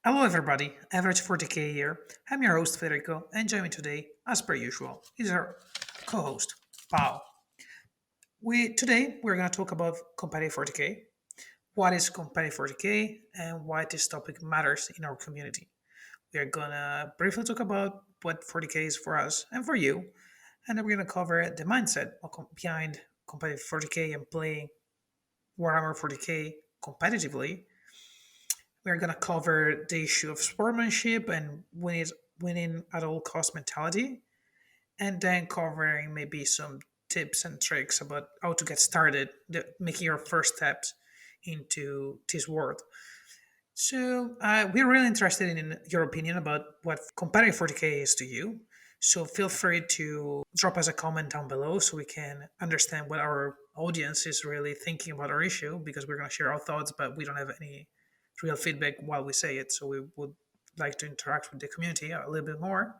Hello, everybody. Average 40K here. I'm your host, Federico, and joining me today, as per usual, is our co-host, Pao. We're going to talk about competitive 40K, what is competitive 40K, and why this topic matters in our community. We are going to briefly talk about what 40K is for us and for you, and then we're going to cover the mindset behind competitive 40K and playing Warhammer 40K competitively. We're going to cover the issue of sportsmanship and winning at all cost mentality, and then covering maybe some tips and tricks about how to get started, making your first steps into this world. So we're really interested in your opinion about what competitive 40K is to you. So feel free to drop us a comment down below so we can understand what our audience is really thinking about our issue, because we're going to share our thoughts, but we don't have any real feedback while we say it. So we would like to interact with the community a little bit more.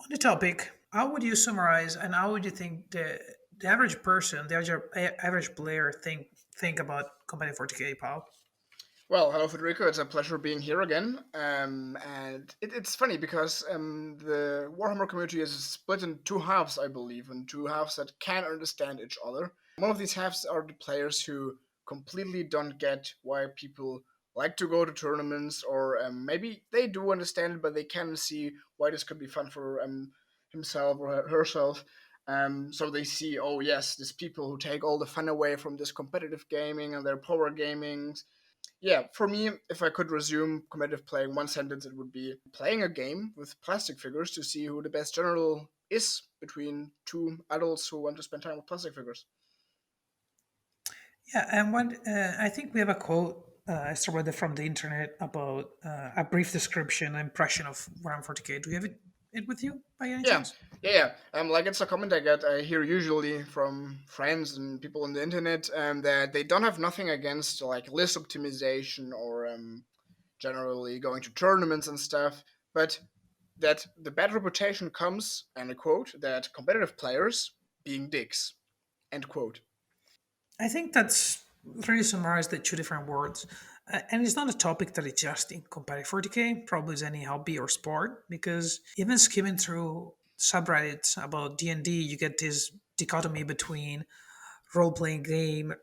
On the topic, how would you summarize and how would you think the average person, average player think about competitive 40K, Paul? Well, hello, Federico. It's a pleasure being here again. And it's funny because the Warhammer community is split in two halves, I believe, and two halves that can understand each other. One of these halves are the players who completely don't get why people like to go to tournaments, or maybe they do understand it, but they can see why this could be fun for himself or herself. So they see, oh yes, these people who take all the fun away from this competitive gaming and their power gamings. Yeah, for me, if I could resume competitive play in one sentence, it would be playing a game with plastic figures to see who the best general is between two adults who want to spend time with plastic figures. Yeah, and I think we have a quote extracted from the internet about a brief description, impression of Warhammer 40K. Do you have it with you by any Yeah, chance? yeah. Like it's a comment I hear usually from friends and people on the internet, that they don't have nothing against like list optimization or generally going to tournaments and stuff, but that the bad reputation comes, and I quote, that competitive players being dicks, end quote. I think that's really summarized the two different words. And it's not a topic that is just in competitive 40K, probably is any hobby or sport, because even skimming through subreddits about D&D, you get this dichotomy between role-playing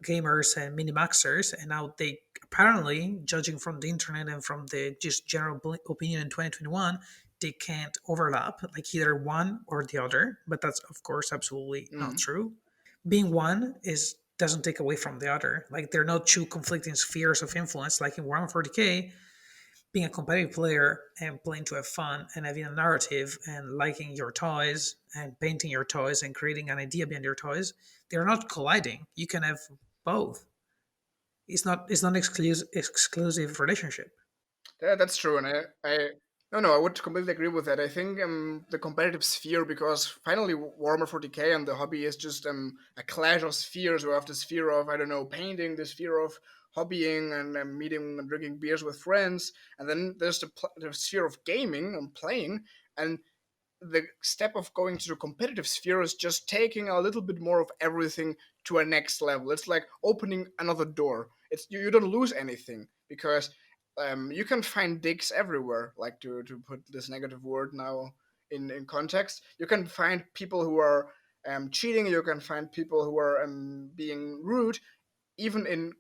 gamers and mini-maxers, and now they apparently, judging from the internet and from the just general opinion in 2021, they can't overlap, like either one or the other, but that's of course absolutely not Mm. true. Being one is doesn't take away from the other. Like they're not two conflicting spheres of influence. Like in Warhammer 40K, being a competitive player and playing to have fun and having a narrative and liking your toys and painting your toys and creating an idea behind your toys, they're not colliding. You can have both. It's not exclusive relationship. Yeah, that's true, and I no, I would completely agree with that. I think the competitive sphere, because finally Warhammer 40k and the hobby is just a clash of spheres. We have the sphere of, I don't know, painting, the sphere of hobbying and meeting and drinking beers with friends, and then there's the sphere of gaming and playing, and the step of going to the competitive sphere is just taking a little bit more of everything to a next level. It's like opening another door. You don't lose anything because you can find dicks everywhere. Like to put this negative word now in context, you can find people who are cheating. You can find people who are being rude, even in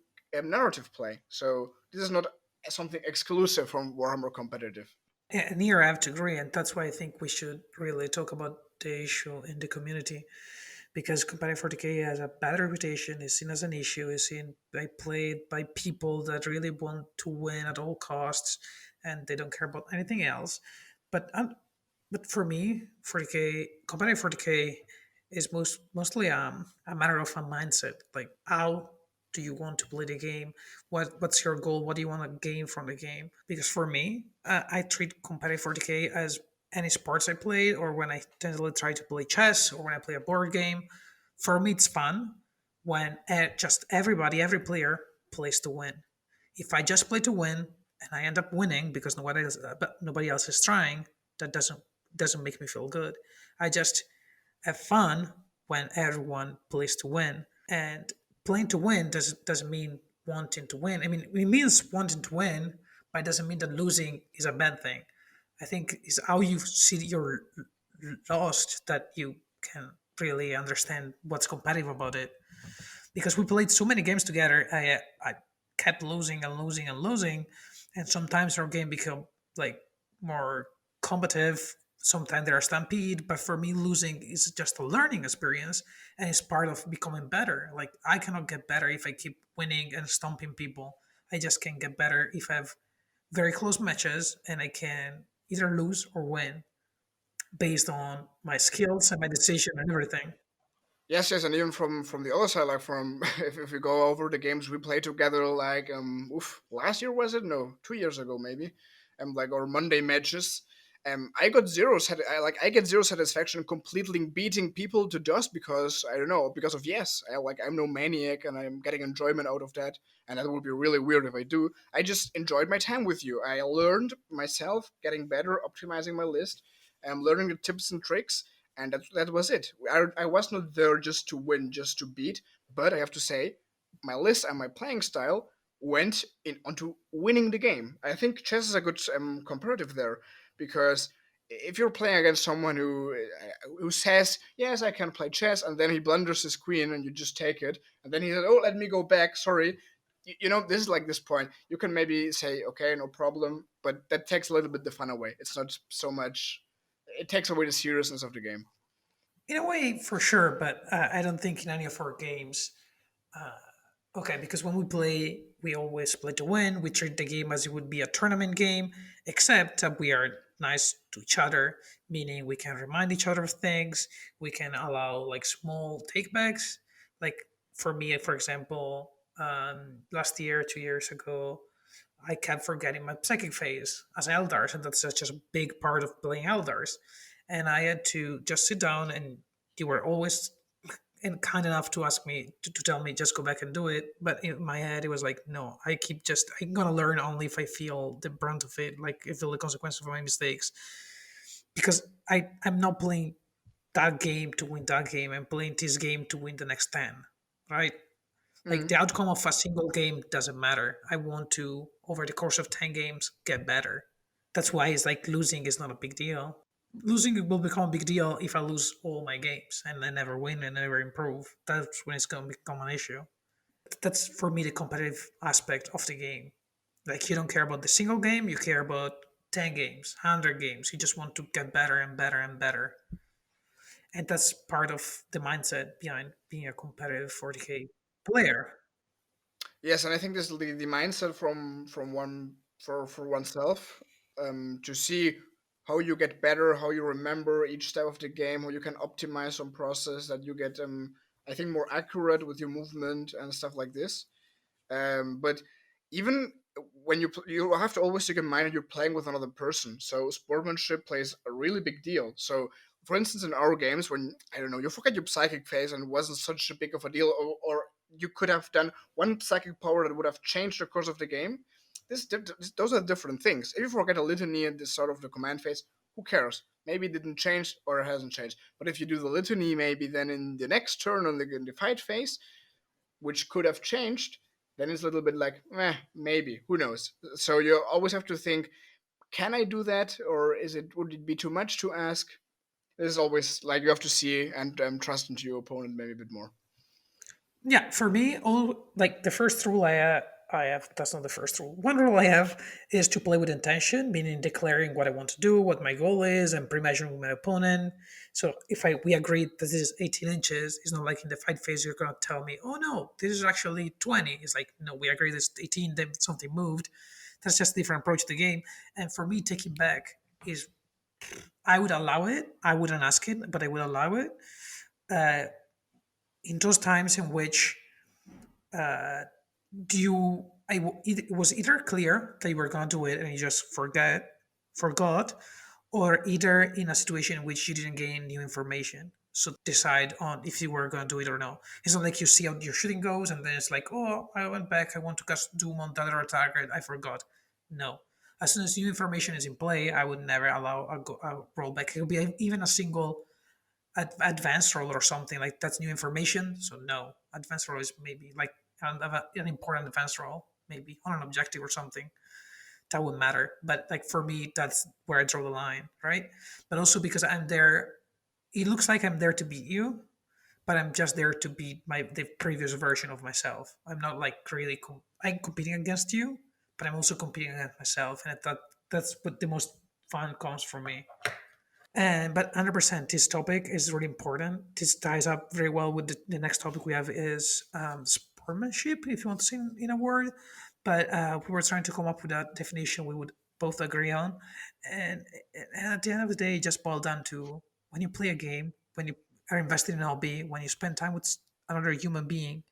narrative play. So this is not something exclusive from Warhammer competitive. And here I have to agree, and that's why I think we should really talk about the issue in the community, because competitive 40K has a bad reputation, is seen as an issue, is seen by played by people that really want to win at all costs, and they don't care about anything else. But but for me, 40K competitive 40K is mostly a matter of a mindset. Like how do you want to play the game? What's your goal? What do you want to gain from the game? Because for me, I treat competitive 40K as any sports I play, or when I tend to try to play chess, or when I play a board game. For me, it's fun when just every player plays to win. If I just play to win and I end up winning because nobody else is trying, that doesn't make me feel good. I just have fun when everyone plays to win. And playing to win doesn't mean wanting to win. I mean, it means wanting to win, But it doesn't mean that losing is a bad thing. I think it's how you see you're lost that you can really understand what's competitive about it. Because we played so many games together, I kept losing and losing and losing, and sometimes our game become like more combative. Sometimes there are stampede, but for me, losing is just a learning experience, and it's part of becoming better. Like I cannot get better if I keep winning and stomping people. I just can get better if I have very close matches and I can either lose or win based on my skills and my decision and everything. Yes, yes, and even from the other side, like from if we go over the games we played together, like last year was it? No, 2 years ago maybe, like our Monday matches. I got I get zero satisfaction completely beating people to dust because I don't know because of yes, I'm no maniac and I'm getting enjoyment out of that, and that would be really weird if I do. I just enjoyed my time with you. I learned myself, getting better, optimizing my list, learning the tips and tricks, and that was it. I was not there just to win, just to beat, but I have to say, my list and my playing style went in onto winning the game. I think chess is a good comparative there because if you're playing against someone who says yes I can play chess and then he blunders his queen and you just take it and then he says oh let me go back sorry this is like this point you can maybe say okay no problem but that takes a little bit the fun away. It's not so much, it takes away the seriousness of the game. In a way, for sure, but I don't think in any of our games. Okay, because when we play, we always play to win. We treat the game as it would be a tournament game, except that we are nice to each other, meaning we can remind each other of things. We can allow like small takebacks. Like for me, for example, last year, 2 years ago, I kept forgetting my psychic phase as Eldars, and that's such a big part of playing Eldars. And I had to just sit down, and you were always and kind enough to ask me to tell me just go back and do it. But in my head, it was like, no, I'm gonna learn only if I feel the brunt of it, like I feel the consequences of my mistakes. Because I'm not playing that game to win that game. I'm playing this game to win the next 10, right? Like the Mhm. outcome of a single game doesn't matter. I want to, over the course of 10 games, get better. That's why it's like losing is not a big deal. Losing will become a big deal if I lose all my games and I never win and never improve. That's when it's going to become an issue. That's for me the competitive aspect of the game. Like you don't care about the single game, you care about 10 games, 100 games. You just want to get better and better and better. And that's part of the mindset behind being a competitive 40K player. Yes, and I think this is the mindset from one for oneself, to see how you get better, how you remember each step of the game, how you can optimize some process that you get I think more accurate with your movement and stuff like this. But even when you have to always take in mind that you're playing with another person. So sportsmanship plays a really big deal. So for instance, in our games, when I don't know, you forget your psychic phase and it wasn't such a big of a deal, or you could have done one psychic power that would have changed the course of the game. Those are different things. If you forget a litany at the start of the command phase, who cares? Maybe it didn't change or it hasn't changed. But if you do the litany, maybe then in the next turn in the fight phase, which could have changed, then it's a little bit like, maybe, who knows? So you always have to think, can I do that, or would it be too much to ask? This is always like you have to see and trust into your opponent maybe a bit more. Yeah, for me, all like the first rule I have that's not the first rule. One rule I have is to play with intention, meaning declaring what I want to do, what my goal is, and pre-measuring with my opponent. So if I we agree that this is 18 inches, it's not like in the fight phase you're gonna tell me, oh no, this is actually 20. It's like no, we agree this is 18, then something moved. That's just a different approach to the game. And for me, taking back is I would allow it. I wouldn't ask it, but I would allow it. Uh, in those times in which do you it was either clear that you were going to do it and you just forgot, or either in a situation in which you didn't gain new information so decide on if you were going to do it or no. It's not like you see how your shooting goes and then it's like, oh, I went back, I want to cast doom on that other target, I forgot. No, as soon as new information is in play, I would never allow a rollback. It could be even a single advanced role or something like that's new information. So no, advanced role is maybe like an important advanced role, maybe on an objective or something. that would matter. But like for me, that's where I draw the line, right? But also because I'm there, it looks like I'm there to beat you, but I'm just there to beat the previous version of myself. I'm not like really I'm competing against you, but I'm also competing against myself, and I thought that's what the most fun comes from me. And but 100%, this topic is really important. This ties up very well with the next topic we have is sportsmanship, if you want to say in a word. But we were trying to come up with a definition we would both agree on, and, and at the end of the day, it just boiled down to when you play a game, when you are invested in a hobby, when you spend time with another human being,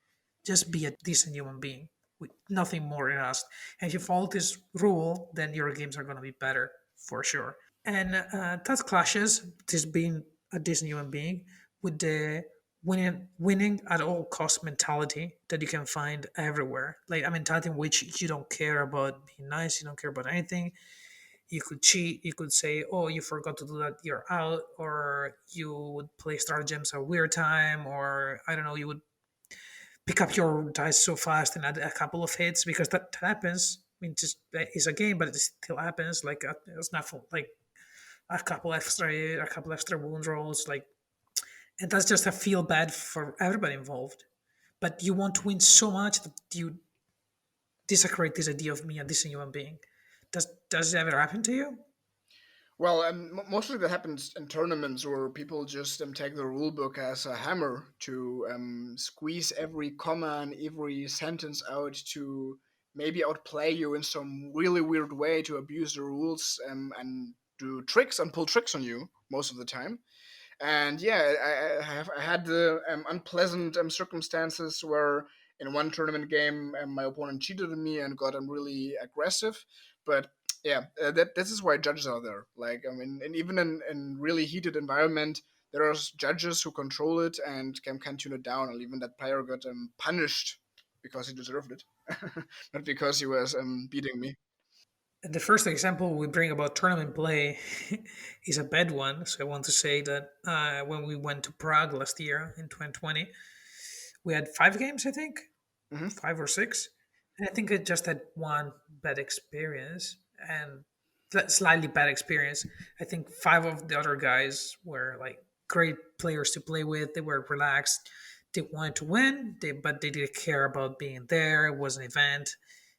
just be a decent human being with nothing more in us. And if you follow this rule, then your games are going to be better for sure. And that clashes this being a decent human being with the winning at all cost mentality that you can find everywhere. Like a mentality in which you don't care about being nice, you don't care about anything. You could cheat, you could say, oh, you forgot to do that, you're out, or you would play stratagems at a weird time, or I don't know, you would pick up your dice so fast and add a couple of hits because that happens. I mean, just it's a game, but it still happens. Like it's not full, like a couple extra wound rolls, like, and that's just a feel bad for everybody involved. But you want to win so much that you disaccredit this idea of me and this human being. Does it ever happen to you? Well, mostly that happens in tournaments where people just take the rule book as a hammer to squeeze every comma and every sentence out to maybe outplay you in some really weird way to abuse the rules and do tricks and pull tricks on you most of the time. And yeah, I had the unpleasant circumstances where in one tournament game my opponent cheated on me and got really aggressive. But yeah, that this is why judges are there. Like I mean, and even in really heated environment, there are judges who control it and can tune it down. And even that player got punished because he deserved it, not because he was beating me. And the first example we bring about tournament play is a bad one. So I want to say that when we went to Prague last year in 2020, we had 5 games, I think, Hmm. 5 or 6. And I think I just had one bad experience and slightly bad experience. I think 5 of the other guys were like great players to play with. They were relaxed. They wanted to win, but they didn't care about being there. It was an event.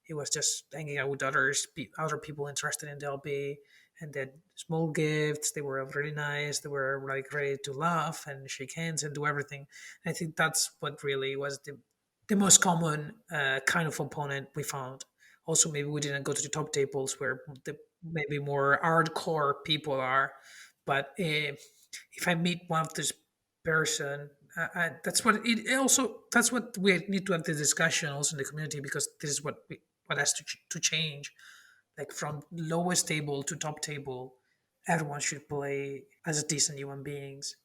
It was just hanging out with other people interested in the LB, and then small gifts. They were really nice. They were like ready to laugh and shake hands and do everything. I think that's what really was the most common kind of opponent we found. Also, maybe we didn't go to the top tables where the maybe more hardcore people are. But if I meet one of this person, that's what it also. That's what we need to have the discussion also in the community because this is what has to change. Like from lowest table to top table, everyone should play as a decent human beings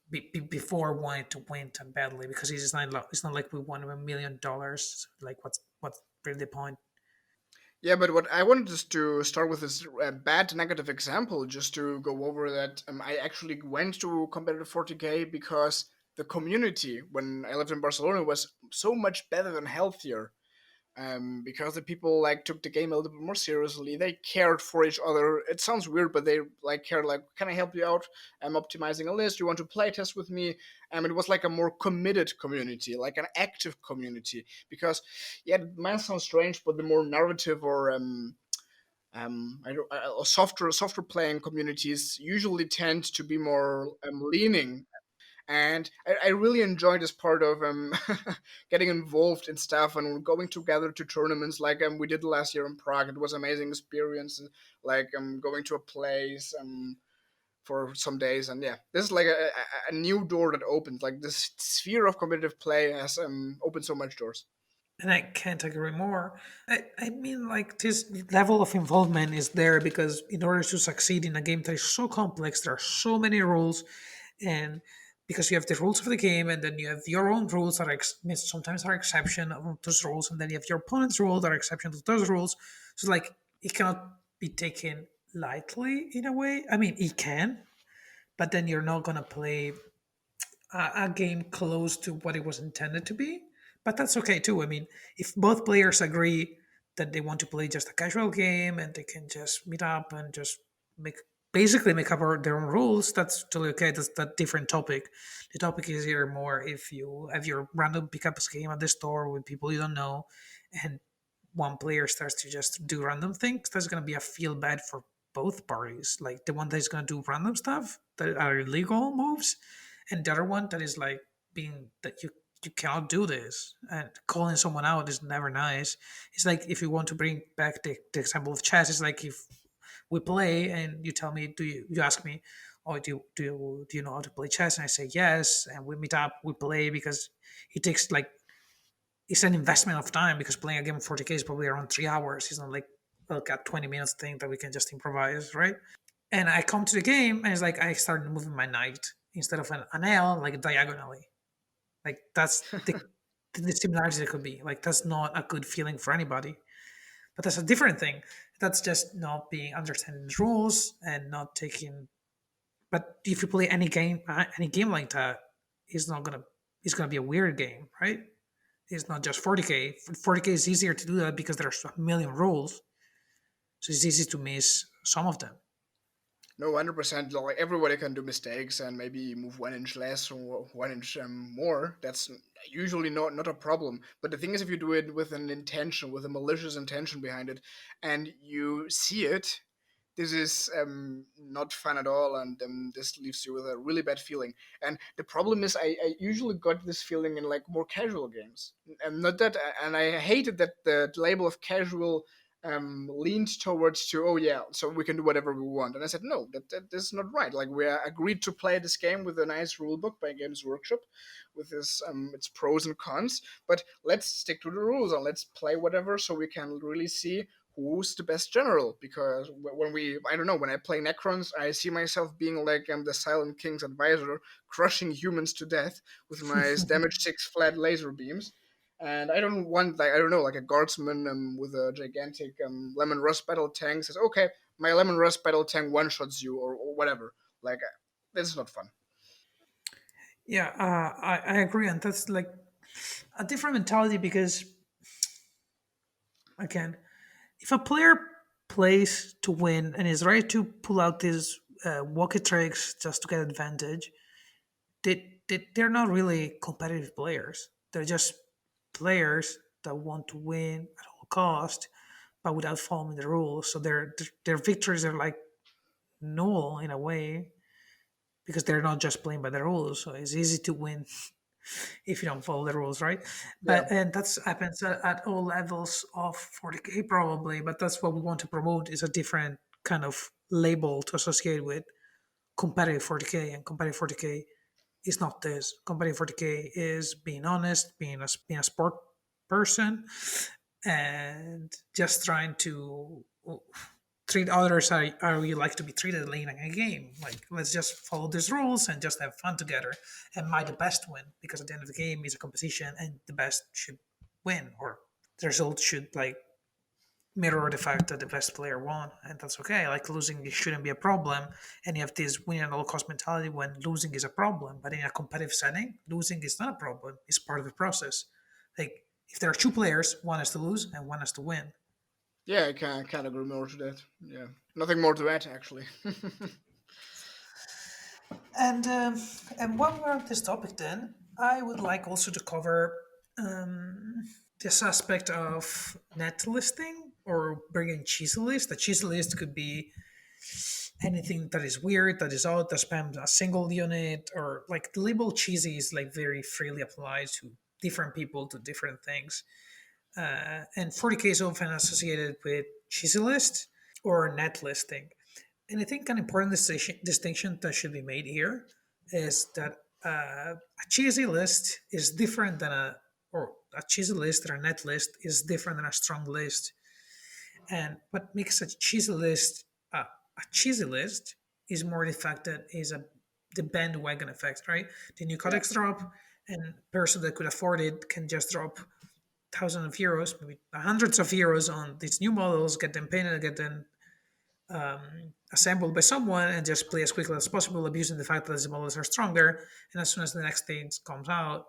before wanting to win them badly because it's not like we won $1 million. Like what's really the point? Yeah, but what I wanted just to start with is a bad negative example, just to go over that. I actually went to competitive 40K because the community when I lived in Barcelona was so much better and healthier. Because the people like took the game a little bit more seriously. They cared for each other. It sounds weird, but they like cared. Like, can I help you out? I'm optimizing a list. You want to play test with me? It was like a more committed community, like an active community. Because yeah, it might sound strange, but the more narrative or softer playing communities usually tend to be more leaning, and I really enjoyed this part of getting involved in stuff and going together to tournaments like we did last year in Prague. It was an amazing experience, like going to a place for some days, and yeah, this is like a new door that opens. Like this sphere of competitive play has opened so much doors. And I can't agree more. I mean, like, this level of involvement is there because in order to succeed in a game that is so complex, there are so many rules, and because you have the rules of the game, and then you have your own rules that means sometimes are exception of those rules, and then you have your opponent's rules that are exception to those rules. So, like, it cannot be taken lightly in a way. I mean, it can, but then you're not gonna play a game close to what it was intended to be. But that's okay too. I mean, if both players agree that they want to play just a casual game and they can just meet up and just make basically make up their own rules, that's totally okay. That's that different topic. The topic is here more if you have your random pickups game at the store with people you don't know, and one player starts to just do random things. That's going to be a feel bad for both parties. Like the one that is going to do random stuff that are illegal moves, and the other one that is like being that you cannot do this, and calling someone out is never nice. It's like if you want to bring back the example of chess, it's like if we play and you tell me, you ask me, oh, do you know how to play chess? And I say yes, and we meet up, we play because it takes like it's an investment of time because playing a game of 40k is probably around 3 hours. It's not like a 20 minutes thing that we can just improvise, right? And I come to the game and it's like I start moving my knight instead of an L, like diagonally. Like that's the similarity that could be. Like that's not a good feeling for anybody. But that's a different thing. That's just not being understanding the rules and not taking. But if you play any game like that, it's not gonna. It's gonna be a weird game, right? It's not just 40k. 40k is easier to do that because there's a million rules, so it's easy to miss some of them. No, 100%. Like everybody can do mistakes and maybe move 1 inch less or 1 inch more. That's usually not a problem. But the thing is, if you do it with an intention, with a malicious intention behind it, and you see it, this is not fun at all, and this leaves you with a really bad feeling. And the problem is, I usually got this feeling in like more casual games, and not that, and I hated that the label of casual leaned towards to, oh yeah, so we can do whatever we want. And I said no, this is not right. Like we are agreed to play this game with a nice rule book by Games Workshop, with this its pros and cons. But let's stick to the rules and let's play whatever, so we can really see who's the best general. Because when we, I don't know, when I play Necrons, I see myself being like the Silent King's advisor, crushing humans to death with my damage 6 flat laser beams. And I don't want, like, I don't know, like a guardsman with a gigantic lemon rust battle tank says, okay, my lemon rust battle tank one shots you, or whatever. Like, this is not fun. Yeah, I agree, and that's like a different mentality because again, if a player plays to win and is ready to pull out these walkie tricks just to get advantage, they're not really competitive players. They're just players that want to win at all cost, but without following the rules. So their victories are like null in a way because they're not just playing by the rules. So it's easy to win if you don't follow the rules, right? Yeah. But and that's happens at all levels of 40k probably. But that's what we want to promote is a different kind of label to associate with competitive 40k, and competitive 40k is not this. Competitive 40k is being honest, being a sport person, and just trying to treat others how you like to be treated in a game. Like, let's just follow these rules and just have fun together. And might the best win, because at the end of the game is a competition and the best should win, or the result should like mirror the fact that the best player won, and that's okay. Like losing it shouldn't be a problem, and you have this win at all cost mentality when losing is a problem. But in a competitive setting, losing is not a problem; it's part of the process. Like if there are two players, one has to lose and one has to win. Yeah, I can't agree more to that. Yeah. Nothing more to add, actually. And um, and while we're on this topic, then I would like also to cover this aspect of net listing or bringing cheesy list. The cheesy list could be anything that is weird, that is odd, that spams a single unit, or like the label cheesy is like very freely applied to different people to different things. And 40k is often associated with cheesy list or net listing. And I think an important distinction that should be made here is that a cheesy list is different than or a cheesy list or a net list is different than a strong list. And what makes a cheesy list a cheesy list is more the fact that is the bandwagon effect, right? The new Yeah. codex drop, and person that could afford it can just drop thousands of euros, maybe hundreds of euros on these new models, get them painted, get them assembled by someone, and just play as quickly as possible, abusing the fact that these models are stronger. And as soon as the next thing comes out,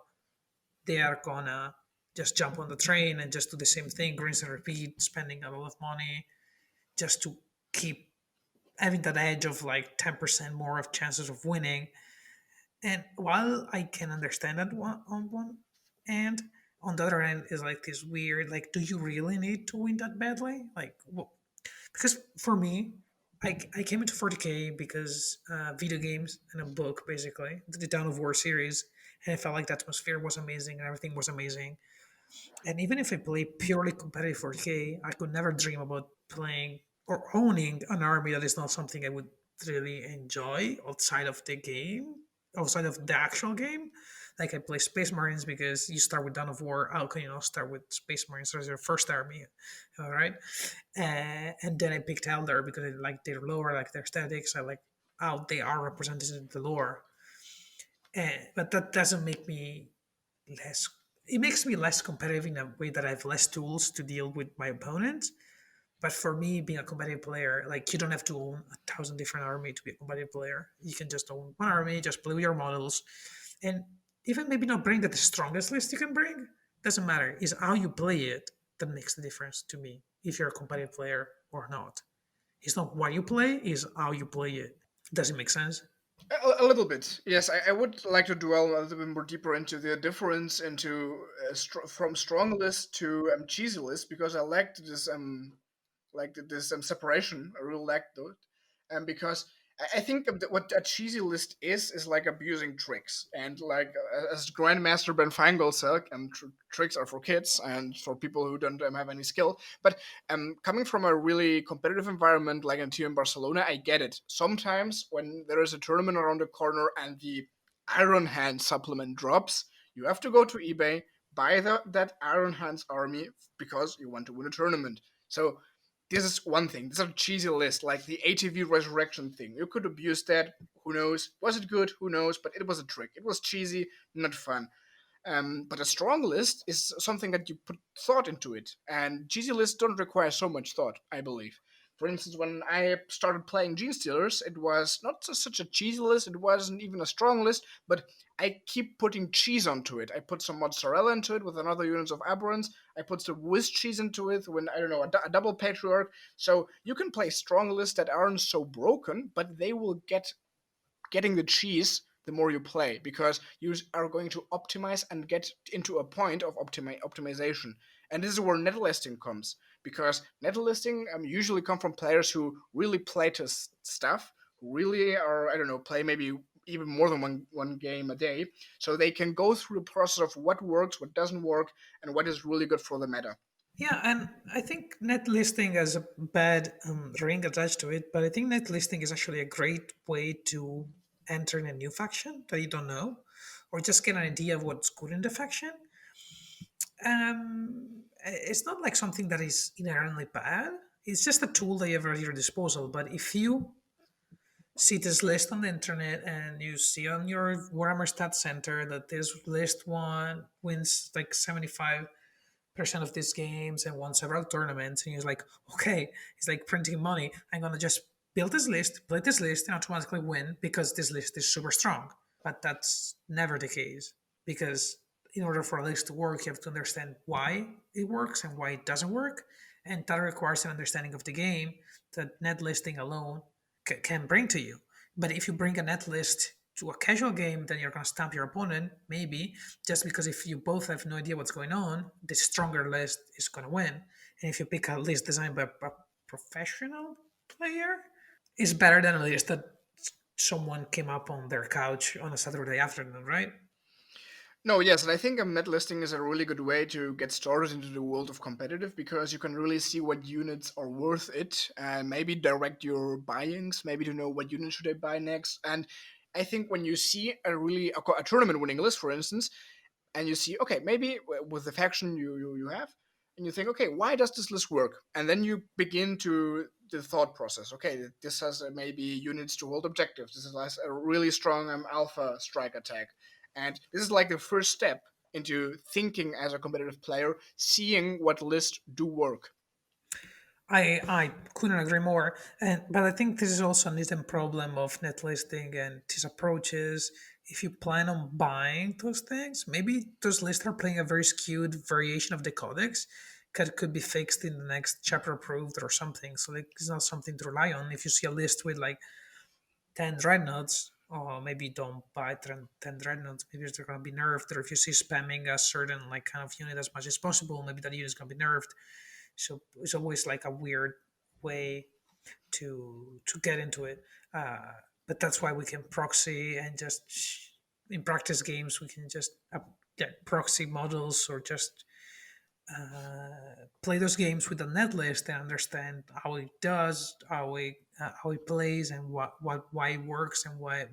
they are gonna just jump on the train and just do the same thing, rinse and repeat, spending a lot of money just to keep having that edge of like 10% more of chances of winning. And while I can understand that on one end, on the other end is like this weird, like, do you really need to win that badly? Like, because for me, I came into 40K because video games and a book, basically, the Dawn of War series, and I felt like the atmosphere was amazing and everything was amazing. And even if I play purely competitive 40K, I could never dream about playing or owning an army. That is not something I would really enjoy outside of the game, outside of the actual game. Like I play Space Marines because you start with Dawn of War. How can you not start with Space Marines as your first army? All right. And then I picked Eldar because I like their lore, I like their aesthetics. I like how they are represented in the lore. But that doesn't make me less, it makes me less competitive in a way that I have less tools to deal with my opponents. But for me, being a competitive player, like you don't have to own 1,000 different army to be a competitive player. You can just own one army, just play with your models, and even maybe not bring the strongest list you can bring. Doesn't matter. It's how you play it that makes the difference to me. If you're a competitive player or not, it's not what you play; it's how you play it. Does it make sense? A little bit, yes. I would like to dwell a little bit more deeper into the difference into from strong list to cheesy list because I liked this this separation. I really liked that, and because I think what a cheesy list is like abusing tricks and like as Grandmaster Ben Feingold said, tricks are for kids and for people who don't have any skill. But coming from a really competitive environment like in team in Barcelona, I get it. Sometimes when there is a tournament around the corner and the Iron Hand supplement drops, you have to go to eBay, buy that Iron Hands army because you want to win a tournament. So this is one thing. This is a cheesy list, like the ATV resurrection thing. You could abuse that. Who knows? Was it good? Who knows? But it was a trick. It was cheesy, not fun. But a strong list is something that you put thought into it, and cheesy lists don't require so much thought, I believe. For instance, when I started playing Gene Stealers, it was not such a cheesy list, it wasn't even a strong list, but I keep putting cheese onto it. I put some mozzarella into it with another units of Aberrants. I put some Swiss cheese into it when, I don't know, a double Patriarch. So you can play strong lists that aren't so broken, but they will getting the cheese the more you play because you are going to optimize and get into a point of optimization. And this is where net listing comes because net listing usually come from players who really play to stuff, who really are, I don't know, play maybe even more than one game a day, so they can go through the process of what works, what doesn't work, and what is really good for the meta. Yeah, and I think net listing has a bad ring attached to it, but I think net listing is actually a great way to enter in a new faction that you don't know, or just get an idea of what's good in the faction. It's not like something that is inherently bad. It's just a tool that you have at your disposal. But if you see this list on the internet and you see on your Warhammer Stat Center that this list one wins like 75% of these games and won several tournaments, and you're like, okay, it's like printing money. I'm gonna just build this list, play this list, and automatically win because this list is super strong. But that's never the case because in order for a list to work, you have to understand why it works and why it doesn't work, and that requires an understanding of the game that net listing alone can bring to you. But if you bring a net list to a casual game, then you're going to stamp your opponent, maybe, just because if you both have no idea what's going on, the stronger list is going to win. And if you pick a list designed by a professional player, it's better than a list that someone came up on their couch on a Saturday afternoon, right? No, yes, and I think net listing is a really good way to get started into the world of competitive because you can really see what units are worth it and maybe direct your buyings, maybe to know what unit should I buy next. And I think when you see a tournament winning list, for instance, and you see, okay, maybe with the faction you have, and you think, okay, why does this list work? And then you begin to the thought process. Okay, this has maybe units to hold objectives. This has a really strong alpha strike attack, and this is like the first step into thinking as a competitive player, seeing what lists do work. I couldn't agree more. And but I think this is also an hidden problem of net listing and these approaches. If you plan on buying those things, maybe those lists are playing a very skewed variation of the codex that could be fixed in the next chapter approved or something. So like it's not something to rely on. If you see a list with like 10 dreadnoughts, or maybe don't buy 10 dreadnoughts, maybe they're going to be nerfed. Or if you see spamming a certain like kind of unit as much as possible, maybe that unit is going to be nerfed. So it's always like a weird way to get into it. But that's why we can proxy and just in practice games we can just get proxy models or just play those games with a net list and understand how it does, how it plays, and what why it works and why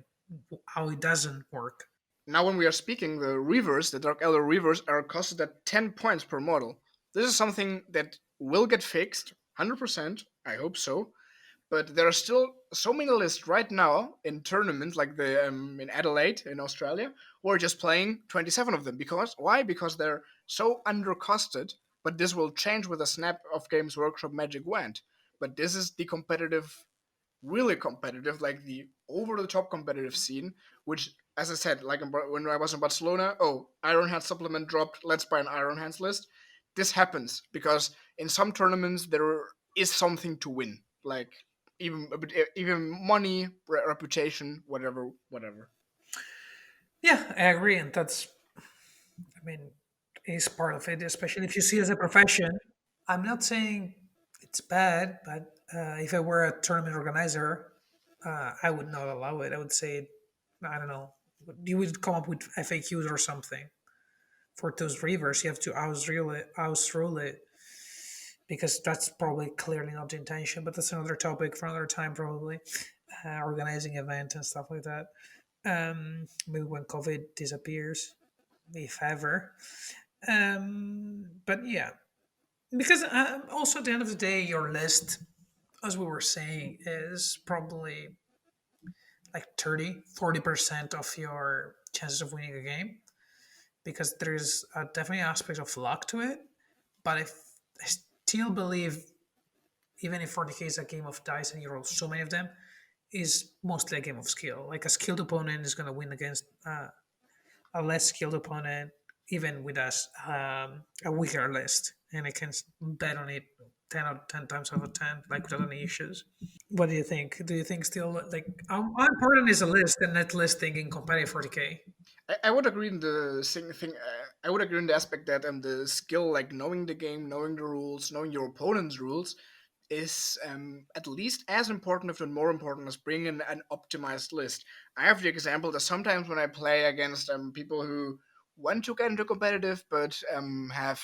how it doesn't work. Now, when we are speaking, the Reavers, the Dark Elder Reavers, are costed at 10 points per model. This is something that will get fixed, 100%. I hope so. But there are still so many lists right now in tournaments like the in Adelaide in Australia, who are just playing 27 of them. Because why? Because they're so undercosted. But this will change with a snap of Games Workshop Magic Wand. But this is the competitive, really competitive, like the over the top competitive scene, which, as I said, like when I was in Barcelona, oh, Iron Hand supplement dropped, let's buy an Iron Hands list. This happens because in some tournaments there is something to win, like even a bit, even money, reputation, whatever, whatever. Yeah, I agree, and that's I mean is part of it, especially if you see it as a profession. I'm not saying it's bad, but if I were a tournament organizer, I would not allow it. I would say, I don't know, you would come up with FAQs or something for those reavers. You have to house rule it, because that's probably clearly not the intention. But that's another topic for another time, probably. Organizing events and stuff like that. Maybe when COVID disappears, if ever. But yeah, because also at the end of the day, your list, as we were saying, is probably like 30-40% of your chances of winning a game, because there's a definitely aspect of luck to it. But I still believe, even if 40k is a game of dice and you roll so many of them, is mostly a game of skill. Like a skilled opponent is going to win against a less skilled opponent, even with us a weaker list, and I can bet on it 10 times out of 10, like without any issues. What do you think? Do you think still like how important is a list and net listing in competitive 40k? I would agree in the thing. I would agree in the aspect that the skill, like knowing the game, knowing the rules, knowing your opponent's rules, is at least as important, if not more important, as bringing an optimized list. I have the example that sometimes when I play against people who want to get into competitive but have,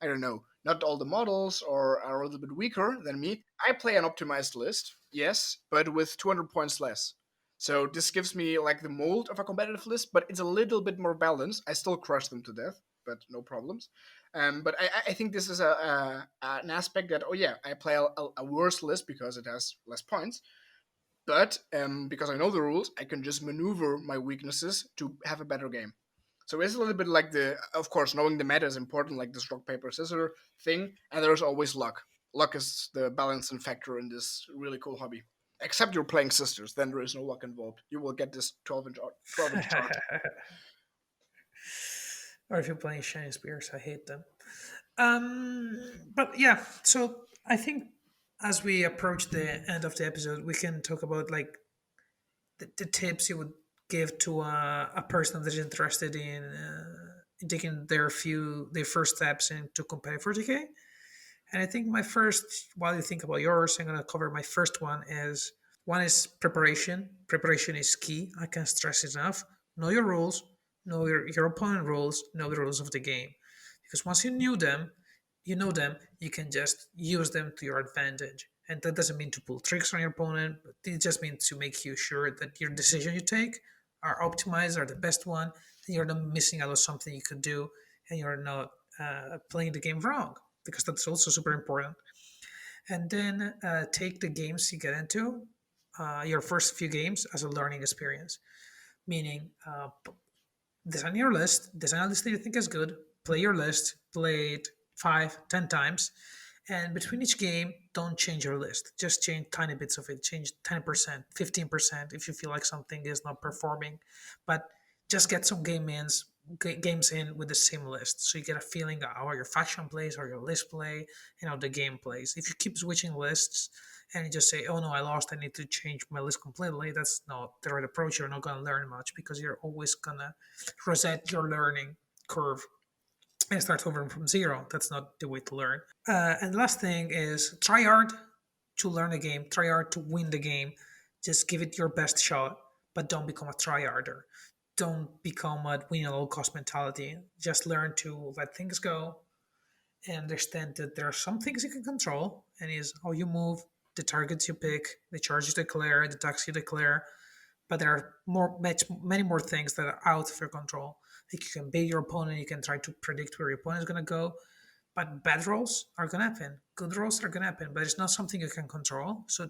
I don't know, not all the models or are a little bit weaker than me, I play an optimized list, yes, but with 200 points less. So this gives me like the mold of a competitive list, but it's a little bit more balanced. I still crush them to death, but no problems. But I think this is an aspect that, oh yeah, I play a worse list because it has less points, but because I know the rules, I can just maneuver my weaknesses to have a better game. So it's a little bit like of course, knowing the meta is important, like this rock paper scissors thing, and there's always luck. Luck is the balancing factor in this really cool hobby. Except you're playing sisters, then there is no luck involved. You will get this 12-inch chart. Or if you're playing Shiny Spears, I hate them. But yeah, so I think as we approach the end of the episode, we can talk about like the tips you would give to a person that is interested in taking their first steps into competitive 40k. And I think my first, while you think about yours, I'm going to cover my first one is preparation. Preparation is key. I can't stress it enough. Know your rules, know your opponent rules, know the rules of the game. Because once you know them, you can just use them to your advantage. And that doesn't mean to pull tricks on your opponent, but it just means to make you sure that your decision you take are optimized, are the best one, and you're not missing out on something you could do, and you're not playing the game wrong, because that's also super important. And then take the games you get into, your first few games, as a learning experience. Meaning, design your list, design a list that you think is good, play your list, play it 5, 10 times, And between each game, don't change your list. Just change tiny bits of it. Change 10%, 15% if you feel like something is not performing. But just get some games in with the same list. So you get a feeling of how your faction plays or your list play and how the game plays. If you keep switching lists and you just say, oh no, I lost, I need to change my list completely, that's not the right approach. You're not going to learn much because you're always going to reset your learning curve and start over from zero. That's not the way to learn. And the last thing is try hard to learn a game, try hard to win the game. Just give it your best shot, but don't become a tryharder. Don't become a win at all cost mentality. Just learn to let things go and understand that there are some things you can control, and is how you move, the targets you pick, the charges you declare, the attacks you declare. But there are many more things that are out of your control. Like you can bait your opponent, you can try to predict where your opponent is going to go, but bad rolls are going to happen. Good rolls are going to happen, but it's not something you can control. So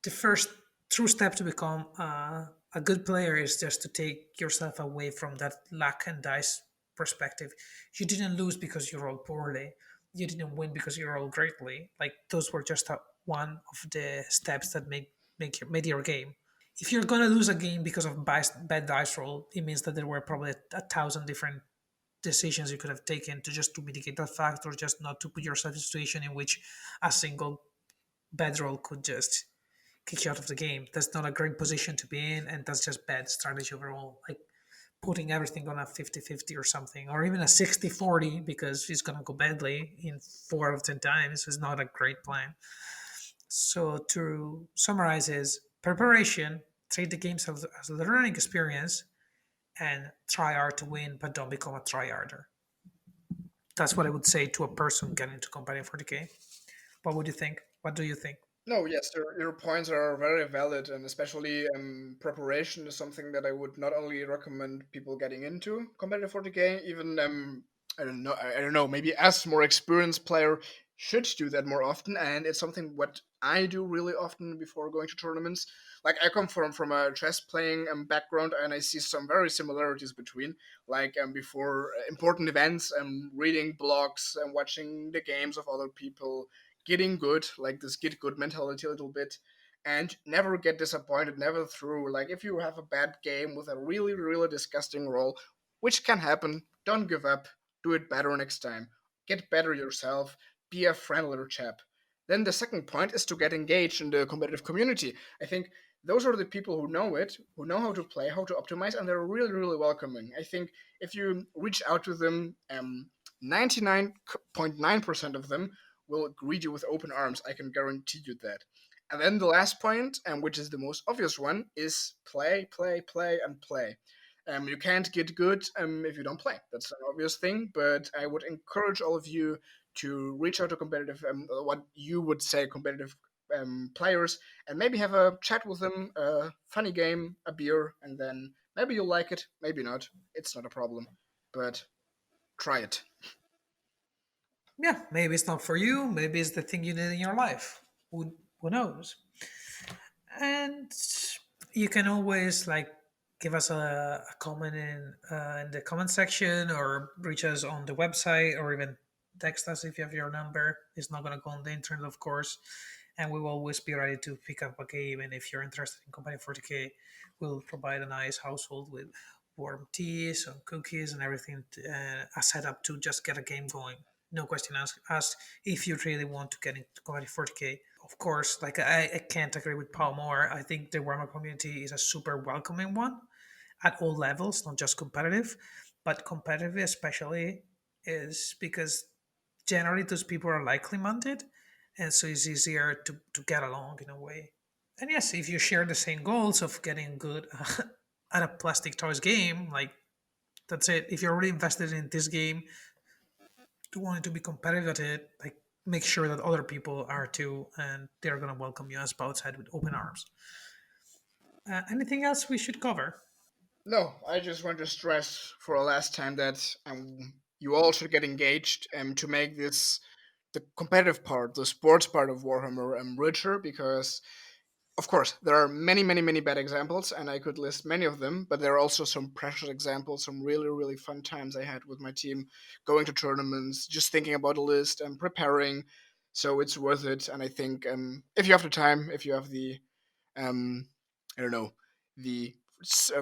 the first true step to become a good player is just to take yourself away from that luck and dice perspective. You didn't lose because you rolled poorly. You didn't win because you rolled greatly. Like those were just one of the steps that made your game. If you're gonna lose a game because of bad dice roll, it means that there were probably a thousand different decisions you could have taken to just to mitigate that fact, or just not to put yourself in a situation in which a single bad roll could just kick you out of the game. That's not a great position to be in, and that's just bad strategy overall. Like putting everything on a 50-50 or something, or even a 60-40 because it's going to go badly in 4 out of 10 times is not a great plan. So to summarize is preparation, treat the games as a learning experience, and try hard to win, but don't become a tryharder. That's what I would say to a person getting into competitive 40K. What would you think? What do you think? No, yes, your points are very valid, and especially preparation is something that I would not only recommend people getting into competitive 40k, even I don't know, maybe as more experienced player should do that more often, and it's something what I do really often before going to tournaments. Like I come from a chess playing background, and I see some very similarities between like before important events and reading blogs and watching the games of other people, getting good, like this get good mentality a little bit, and never get disappointed, never through. Like if you have a bad game with a really, really disgusting roll, which can happen, don't give up. Do it better next time. Get better yourself. Be a friendlier chap. Then the second point is to get engaged in the competitive community. I think those are the people who know it, who know how to play, how to optimize, and they're really, really welcoming. I think if you reach out to them, 99.9% of them will greet you with open arms. I can guarantee you that. And then the last point, and which is the most obvious one, is play, play, play, and play. You can't get good if you don't play. That's an obvious thing, but I would encourage all of you to reach out to competitive, what you would say competitive players, and maybe have a chat with them, a funny game, a beer, and then maybe you'll like it, maybe not. It's not a problem, but try it. Yeah, maybe it's not for you. Maybe it's the thing you need in your life. Who knows? And you can always like give us a comment in the comment section, or reach us on the website, or even text us if you have your number. It's not going to go on the internet, of course, and we will always be ready to pick up a game. And if you're interested in Company 40K, we'll provide a nice household with warm tea, some cookies, and everything, a setup to just get a game going. No question asked if you really want to get into Company 40K. Of course, like I can't agree with Paul more. I think the Warhammer community is a super welcoming one at all levels, not just competitive, but competitive especially is because generally those people are likely minded, and so it's easier to get along in a way. And yes, if you share the same goals of getting good at a plastic toys game, like that's it. If you're really invested in this game, to wanting to be competitive at it, like make sure that other people are too, and they're gonna welcome you as outside with open arms. Anything else we should cover? No, I just want to stress for a last time that you all should get engaged to make this the competitive part, the sports part of Warhammer richer, because of course there are many, many, many bad examples, and I could list many of them, but there are also some precious examples, some really, really fun times I had with my team, going to tournaments, just thinking about a list and preparing. So it's worth it. And I think if you have the time, if you have the um, I don't know, the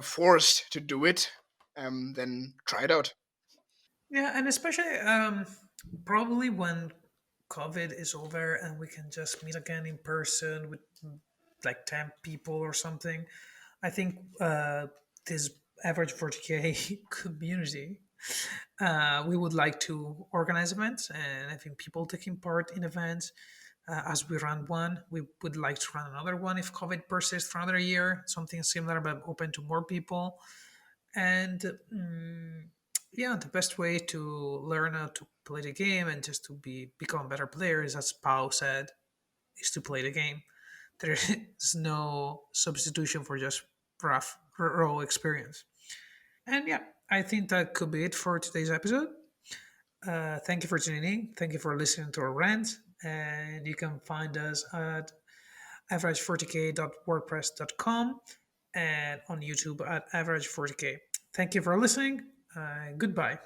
force to do it, then try it out. Yeah, and especially probably when COVID is over and we can just meet again in person with like 10 people or something. I think this average 40K community, we would like to organize events, and I think people taking part in events. As we run one, we would like to run another one if COVID persists for another year, something similar but open to more people. And yeah, the best way to learn how to play the game and just to become a better player is, as Pau said, is to play the game. There is no substitution for just raw experience. And yeah, I think that could be it for today's episode. Thank you for tuning in. Thank you for listening to our rant. And you can find us at average40k.wordpress.com and on YouTube at average40k. Thank you for listening. Goodbye.